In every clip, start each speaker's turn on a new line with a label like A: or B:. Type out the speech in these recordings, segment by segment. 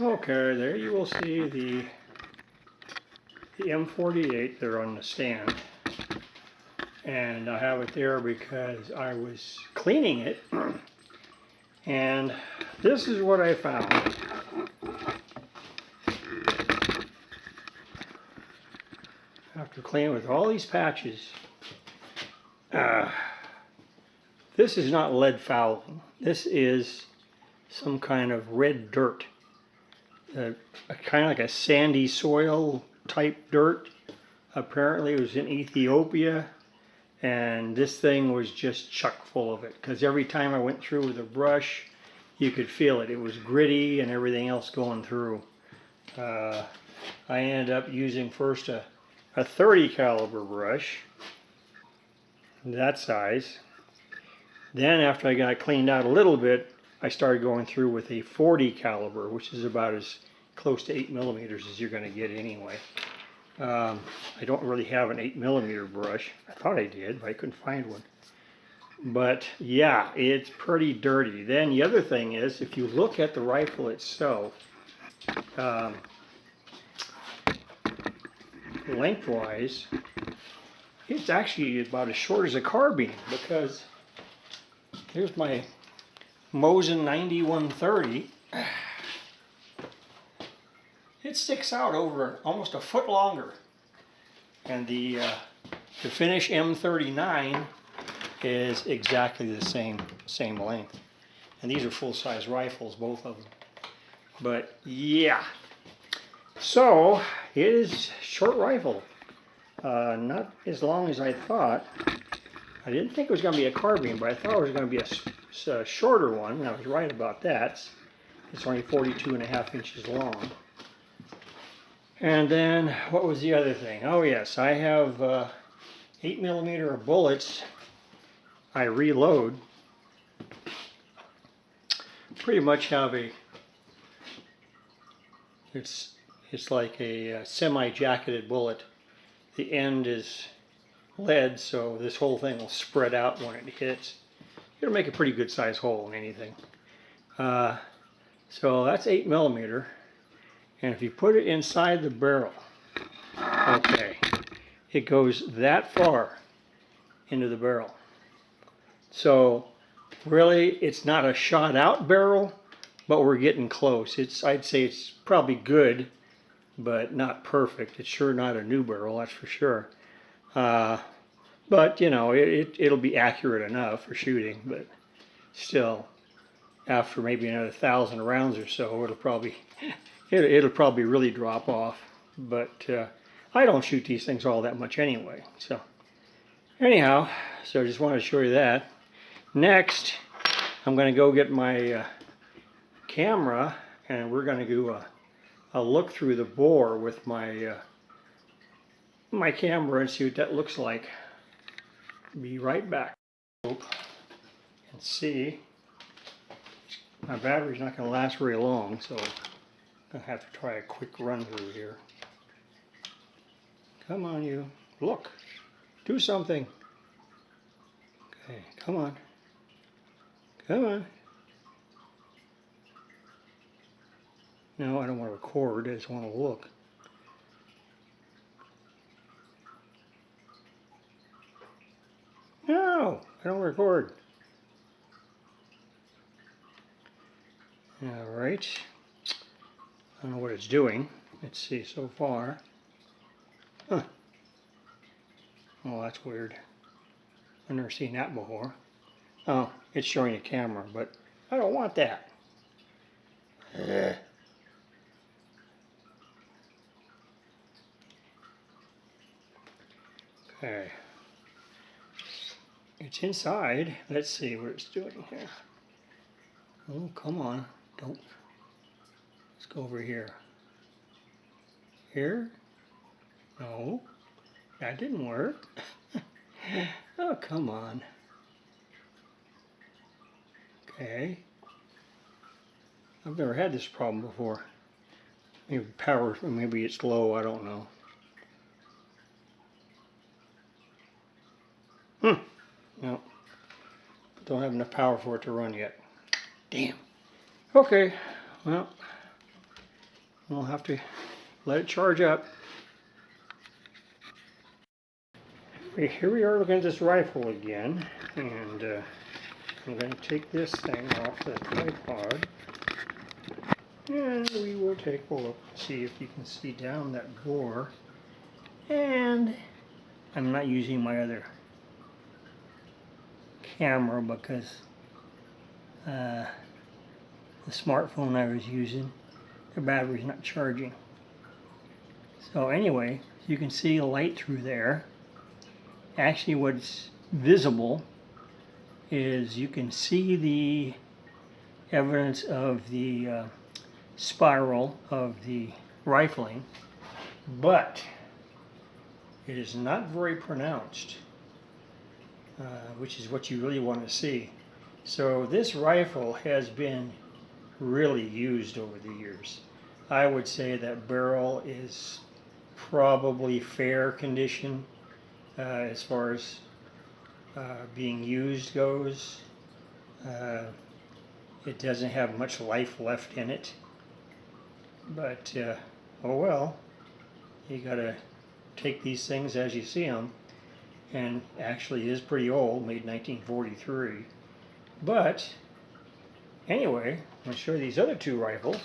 A: Okay, there you will see the M48 there on the stand. And I have it there because I was cleaning it. And this is what I found. After cleaning with all these patches, this is not lead fouling. This is some kind of red dirt. Kind of like a sandy soil type dirt. Apparently it was in Ethiopia, and this thing was just chock full of it, because every time I went through with a brush, you could feel it. It was gritty and everything else going through. I ended up using first a 30 caliber brush, that size. Then after I got it cleaned out a little bit, I started going through with a 40 caliber, which is about as close to 8 millimeters as you're going to get anyway. I don't really have an 8 millimeter brush. I thought I did, but I couldn't find one. But yeah, it's pretty dirty. Then the other thing is, if you look at the rifle itself, lengthwise, it's actually about as short as a carbine, because here's my Mosen 9130. It sticks out over almost a foot longer. And the Finnish M39 is exactly the same length. And these are full-size rifles, both of them. But yeah, so it is short rifle. Not as long as I thought. I didn't think it was going to be a carbine, but I thought it was going to be a shorter one, and I was right about that. It's only 42.5 inches long. And then, what was the other thing? Oh yes, I have 8 millimeter bullets. I reload. Pretty much have it's like a semi-jacketed bullet. The end is lead, so this whole thing will spread out when it hits. It'll make a pretty good size hole in anything. So that's 8 millimeter. And if you put it inside the barrel, okay, it goes that far into the barrel. So really, it's not a shot out barrel, but we're getting close. I'd say it's probably good, but not perfect. It's sure not a new barrel, that's for sure. But you know, it'll be accurate enough for shooting, but still, after maybe another 1,000 rounds or so, it'll probably really drop off. But I don't shoot these things all that much anyway. So anyhow, so I just wanted to show you that. Next, I'm going to go get my camera, and we're going to do a look through the bore with my my camera and see what that looks like. Be right back. And see, my battery's not going to last very long, so I'm going to have to try a quick run through here. Come on, you. Look. Do something. Okay, come on. Come on. No, I don't want to record. I just want to look. No, I don't record. All right. I don't know what it's doing. Let's see so far. Huh. Oh, that's weird. I've never seen that before. Oh, it's showing a camera, but I don't want that. Okay. It's inside. Let's see what it's doing here. Oh, come on. Don't. Let's go over here. Here? No. That didn't work. Oh, come on. Okay. I've never had this problem before. Maybe power, maybe it's low, I don't know. No. Don't have enough power for it to run yet. Damn. Okay. Well, We'll have to let it charge up. Here we are looking at this rifle again, and I'm going to take this thing off the tripod, and we will take a look, see if you can see down that bore. And I'm not using my other camera because the smartphone I was using, the battery's not charging. So anyway, you can see a light through there. Actually, what's visible is you can see the evidence of the spiral of the rifling, but it is not very pronounced, which is what you really want to see. So this rifle has been really used over the years. I would say that barrel is probably fair condition as far as being used goes. It doesn't have much life left in it, but oh well, you gotta take these things as you see them. And actually is pretty old, made 1943. But anyway, I'm going to show you these other two rifles.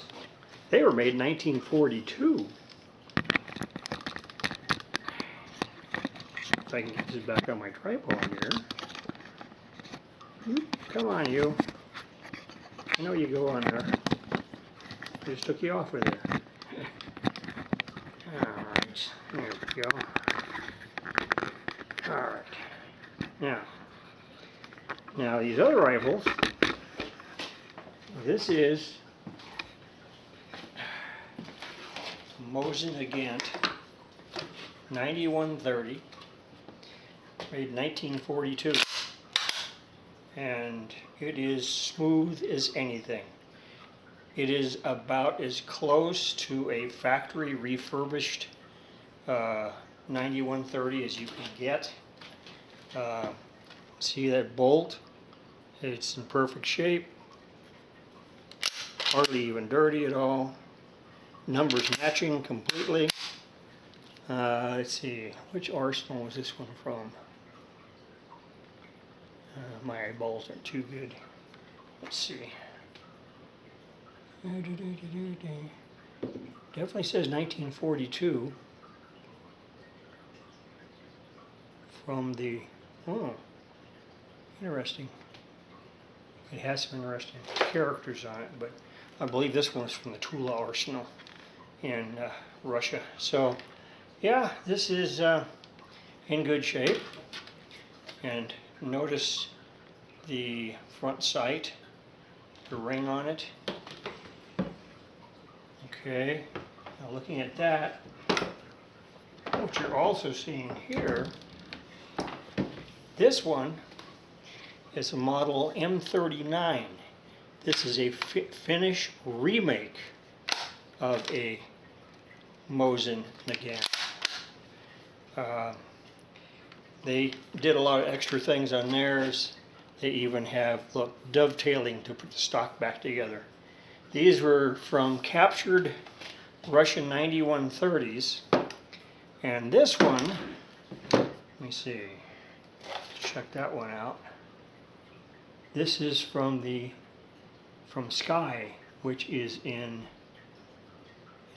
A: They were made in 1942. If I can get this back on my tripod here. Come on, you. I know you go on there. I just took you off of there. Alright, there we go. Alright. Now these other rifles, this is Mosen Nagant 9130, made in 1942, and it is smooth as anything. It is about as close to a factory refurbished 9130 as you can get. See that bolt? It's in perfect shape. Hardly even dirty at all. Numbers matching completely. Let's see, which arsenal was this one from? My eyeballs aren't too good. Let's see. Definitely says 1942. From the, oh, interesting. It has some interesting characters on it, but I believe this one is from the Tula Arsenal in Russia. So, yeah, this is in good shape. And notice the front sight, the ring on it. Okay, now looking at that, what you're also seeing here, this one is a model M39. This is a Finnish remake of a Mosen Nagant. They did a lot of extra things on theirs. They even have, look, dovetailing to put the stock back together. These were from captured Russian 9130s. And this one, let me see, check that one out. This is from Sky, which is in,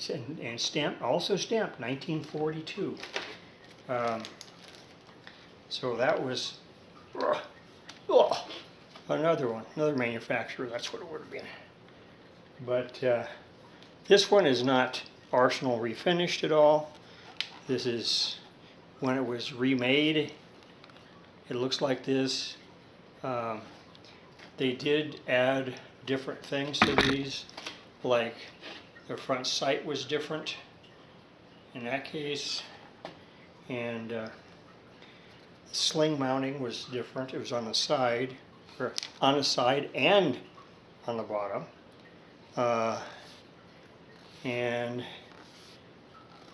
A: and stamped, also stamped 1942. So that was another one, another manufacturer. That's what it would have been. But this one is not Arsenal refinished at all. This is when it was remade. It looks like this. They did add different things to these, like the front sight was different in that case, and sling mounting was different. It was on the side, or on the side and on the bottom, and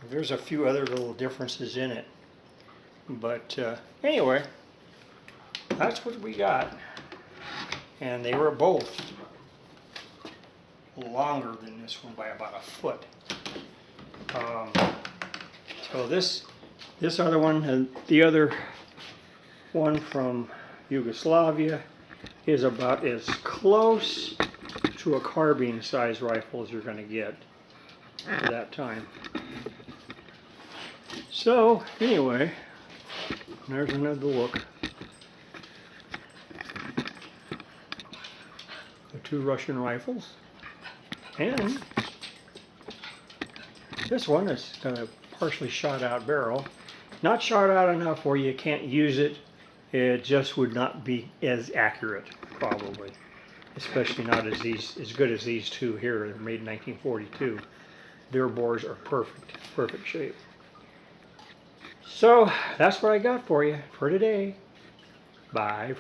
A: there's a few other little differences in it. But anyway, that's what we got. And they were both longer than this one by about a foot. So this other one, and the other one from Yugoslavia, is about as close to a carbine size rifle as you're going to get at that time. So anyway, there's another look. The two Russian rifles. And this one is got a partially shot out barrel. Not shot out enough where you can't use it. It just would not be as accurate, probably. Especially not as good as these two here. They're made in 1942. Their bores are perfect shape. So that's what I got for you for today. Bye.